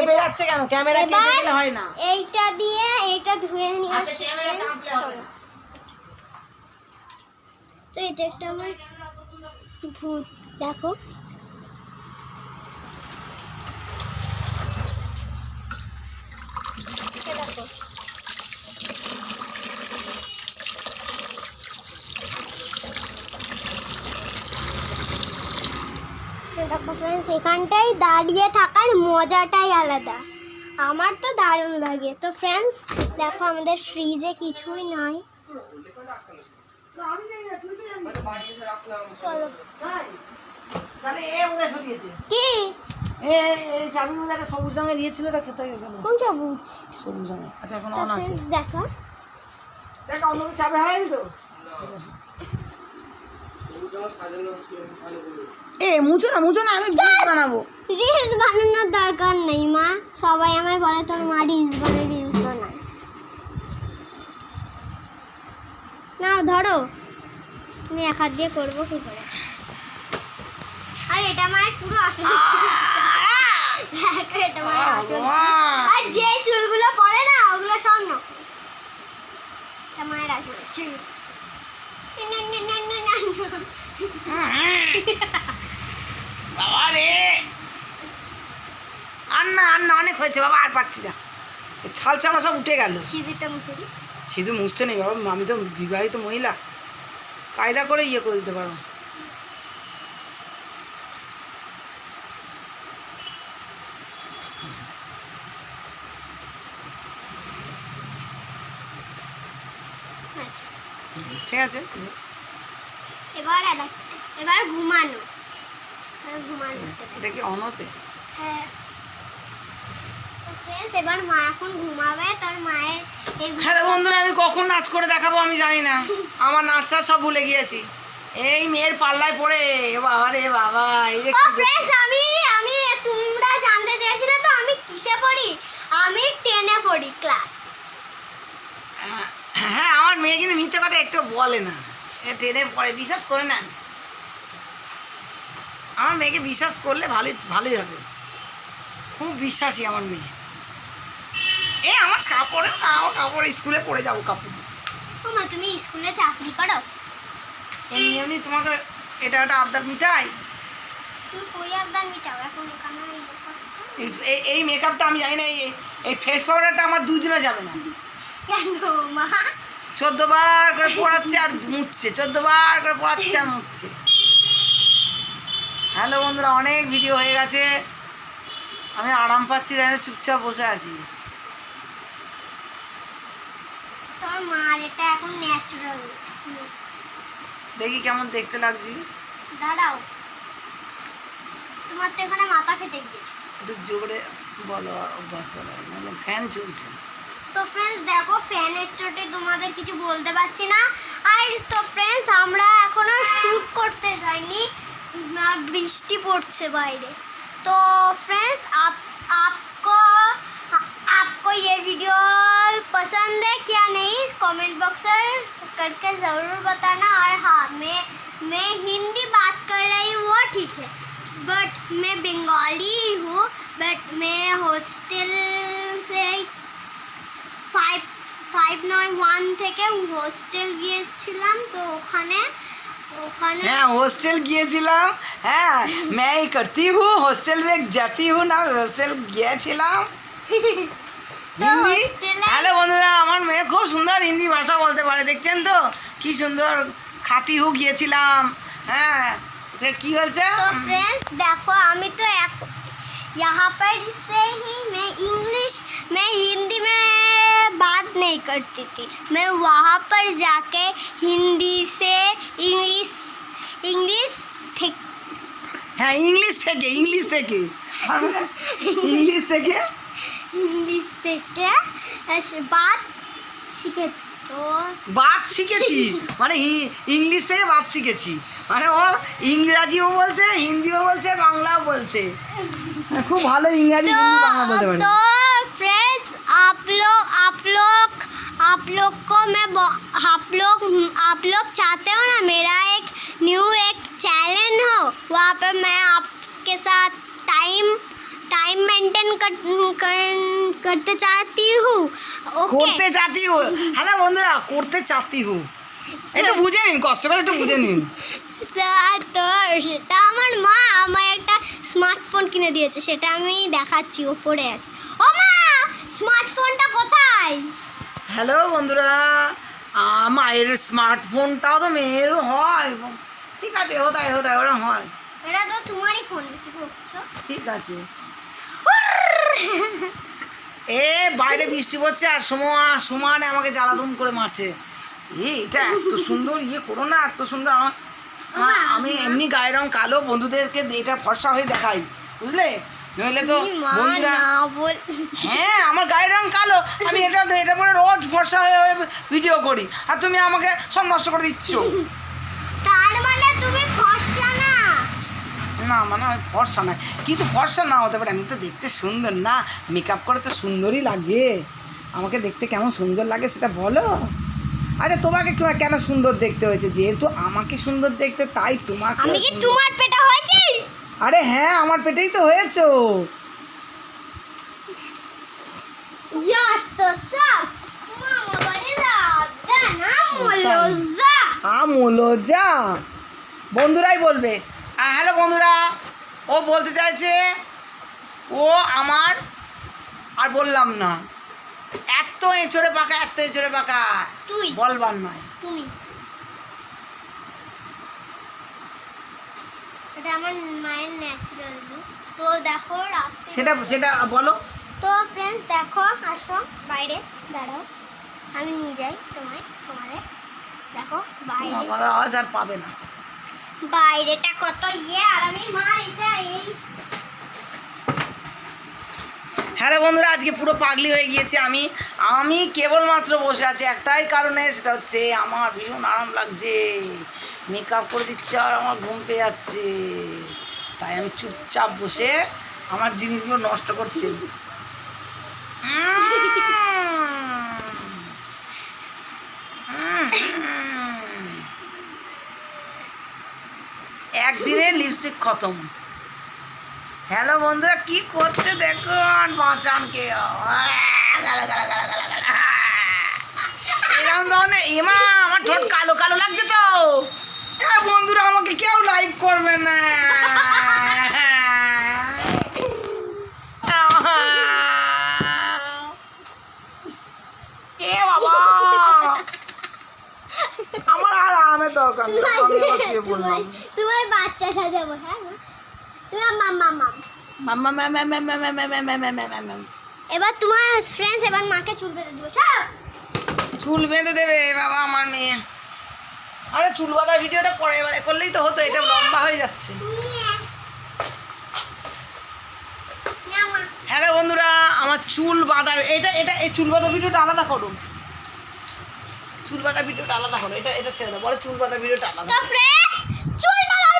চেপে যাচ্ছে কেন? ক্যামেরা কেটে দিলে হয় না। এইটা দিয়ে এইটা ধুয়ে নিয়ে আসি। তো এটা একটা আমার ভূত, দেখো দেখো দেখো ফ্রেন্ডস, এখানটাই দাঁড়িয়ে থাকার মজাটাই আলাদা, আমার তো দারুণ লাগে। তো ফ্রেন্ডস দেখো আমাদের ফ্রিজে কিছুই নাই, চলো কি সবুজ রঙের দিয়েছিল, এটা খেতে হবে কেন? কোন সবুজ? সবুজ রঙের। আচ্ছা এখন অন আছে, দেখো দেখো অন্য চাবি হারাইনি তো। এ মুছো না আমি রিলস বানাবো। রিলস বানানোর দরকার নেই মা, সবাই আমায় বলে তোর মা রিলস বানায়। না ধরো, আমি এক হাত দিয়ে করবো কি করে? আর এটা মায়ের পুরো আসল, এটা মায়ের আসল। আর যে চুলগুলো পড়ে না ওগুলো সব না, এটা মায়ের আসল চুল। বাবা রে, আন্না অনেক হয়েছে বাবা, আর পাচ্ছি না, ছাল চামড়া সব উঠে গেল। সিঁদুরটা মুছে দিই। সিঁদুর মুছতে নেই বাবা, আমি তো বিবাহিত মহিলা, কায়দা করে ইয়ে করে দিতে পারো। আচ্ছা ঠিক আছে, এবার ঘুমানো। এটা কি অন আছে? হ্যাঁ এবার মা এখন ঘুমাবে, তোর মায়ের। হ্যাঁ বন্ধুরা, আমি কখন নাচ করে দেখাবো আমি জানি না, আমার নাচটা সব ভুলে গিয়েছি এই মেয়ের পাল্লায় পড়ে। বাবা রে বাবা, এই যে আমি তোমরা জানতে চেয়েছিলে তো আমি কিসে পড়ি? আমি 10-এ পড়ি ক্লাস। হ্যাঁ আমার মেয়ে কিন্তু মিথ্যে কথা একটু বলে না, 10-এ পড়ে, বিশ্বাস করে না। আমার মেয়েকে বিশ্বাস করলে ভালোই হবে, খুব বিশ্বাসী আমার মেয়ে। আমার কাপড় স্কুলে পরে যাবো কাপড়। ও মা, তুমি স্কুলে চাকরি করো? এমনি তোমাকে এটা একটা আবদার মিটাই। তুমি কই আবদার মিটাও এখন? এই মেকআপটা আমি জানি না, এই ফেস পাউডারটা আমার 2 দিনও যাবে না। কেন মা? 14 বার করে পড়াচ্ছে আর মুছছে, 14 বার করে পড়াচ্ছে আর মুছছে। হ্যালো বন্ধুরা, অনেক ভিডিও হয়ে গেছে, আমি আরাম পাচ্ছি, তাই চুপচাপ বসে আছি। তোর মার এটা এখন ন্যাচারাল। দেখি কেমন দেখতে লাগছি। দাঁড়াও, তোমার তো এখানে মাথা ফেটে গিয়েছে। একটু জোরে বলো, অভ্যাস বলো, মানে ফ্যান চলছে। তো ফ্রেন্ডস দেখো, ফ্যানের চোটে তোমাদের কিছু বলতে পারছি না। আর তো ফ্রেন্ডস আমরা এখনো শ্যুট করতে যাইনি, বৃষ্টি পড়ছে বাইরে। তো फ्रेंड्स आपको ये वीडियो पसंद है क्या नहीं, कमेंट बॉक्स करके ज़रूर बताना। और हाँ, मैं हिंदी बात कर रही हूँ वो ठीक है, बट मैं बंगाली हूँ, बट मैं हॉस्टल से 591 থেকে হোস্টেল গিয়েছিলাম। তো ওখানে হ্যাঁ হস্টেল গিয়েছিলাম, হ্যাঁ मैं ही करती हूँ, हॉस्टल में जाती हूँ ना, हॉस्टेल গিয়েছিলাম হিন্দি। হ্যালো বন্ধুরা, আমার মেয়ে খুব সুন্দর হিন্দি ভাষা বলতে পারে, দেখছেন তো কি সুন্দর। খাতি হু গিয়েছিলাম, হ্যাঁ কি হয়েছে? তো फ्रेंड्स देखो, আমি তো यहाँ पर से ही मैं हिंदी में बात नहीं करती थी, मैं वहाँ पर जाके हिंदी से इंग्लिश হ্যাঁ इंग्लिश থেকে बात শিখেছি। তো বাত শিখেছি মানে ইংলিশ থেকে বাত শিখেছি, মানে ও ইংরাজিও বলছে, হিন্দিও বলছে, বাংলাও বলছে, খুব ভালো ইংরাজি হিন্দি বাংলা বলতে পারে। तो फ्रेंड्स आप लोग चाहते हो ना मेरा एक चैलेंज हो, वहाँ पे मैं आपके साथ टाइम मेंटेन करते चाहती हूँ ओके করতে চাতি হু হ্যালো বন্ধুরা করতে চাতি হু একটু বুঝে নিন কষ্ট করে একটু বুঝে নিন তো সেটা আমার মা আমায় একটা স্মার্টফোন কিনে দিয়েছে সেটা আমি দেখাচ্ছি ওপরে আছে ও মা স্মার্টফোনটা কোথায় হ্যালো বন্ধুরা মায়ের স্মার্টফোনটাও তো মেয়েরও হয় ঠিক আছে হতায় ওরম হয় এটা তো তোমারই ফোন বেশি করছো ঠিক আছে এ বাইরে বৃষ্টি পড়ছে আর সমানে আমাকে জ্বালাতন করে মারছে এটা এত সুন্দর করো না এত সুন্দর আমি এমনি গায়ের রং কালো বন্ধুদেরকে এটা ফর্সা হয়ে দেখাই বুঝলে নইলে তো বন্ধুরা হ্যাঁ আমার গায়ের রং কালো আমি এটা পরে রোজ ফর্সা হয়ে ভিডিও করি আর তুমি আমাকে সব নষ্ট করে দিচ্ছ তার মানে তুমি ফর্সা না না মানে আমি ফর্সা না কিন্তু ফর্সা না হতে পারে আমি তো দেখতে সুন্দর না মেকআপ করে তো সুন্দরই লাগে আমাকে দেখতে কেমন সুন্দর লাগে সেটা বলো আচ্ছা তোমাকে কেন সুন্দর দেখতে হয়েছে যেহেতু আমাকে সুন্দর দেখতে তাই তোমাকে আমি কি তোমার পেটে হয়েছি আরে হ্যাঁ আমার পেটেই তো হয়েছো আমলোজা বন্ধুরাই বলবে হ্যালো বন্ধুরা ও বলতে চাইছে ও আমার আর বললাম না এত এঁচড়ে পাকা তুই বলবার নয় তুমি এটা আমার মায়ের ন্যাচারাল লুক তো দেখো সেটা বলো তো ফ্রেন্ডস দেখো আসো বাইরে দাঁড়াও আমি নিয়ে যাই তোমারে দেখো বাইরে তোমার গলার আওয়াজ আর পাবে না বাইরেটা কত আর আমি মা এটা এই হ্যালো বন্ধুরা আজকে পুরো পাগলি হয়ে গিয়েছি আমি কেবলমাত্র বসে আছি একটাই কারণে সেটা হচ্ছে আমার ভীষণ আরাম লাগছে মেকআপ করে দিচ্ছে আর আমার ঘুম পেয়ে যাচ্ছে তাই আমি চুপচাপ বসে আমার জিনিসগুলো নষ্ট করছি একদিনে লিপস্টিক খতম হ্যালো বন্ধুরা কি করতে দেখুন বাঁচানকে এরকম ধরনের এমা আমার ঠোঁট কালো কালো লাগছে তো বন্ধুরা আমাকে কেউ লাইক করবে না এ বাবা আমার আর আরামের দরকার নেই আমি আবার শুয়ে পড়লাম তুমি বাচ্চা সাজাবো হ্যাঁ তুমি মাম্মা এবার তোমার ফ্রেন্ডস এবার মাকে চুল বেঁধে দেবো চুল বেঁধে দেবে বাবা আমার মেয়ে আরে চুল বাঁধার ভিডিওটা পরে এবারে করলেই তো হতো এটা লম্বা হয়ে যাচ্ছে হ্যালো বন্ধুরা আমার চুল বাঁধার এই চুল বাঁধার ভিডিওটা আলাদা করুন এটা ছেড়ে দাও বলে চুল বাঁধার ভিডিওটা আলাদা তো ফ্রেন্ডস চুল বাঁধা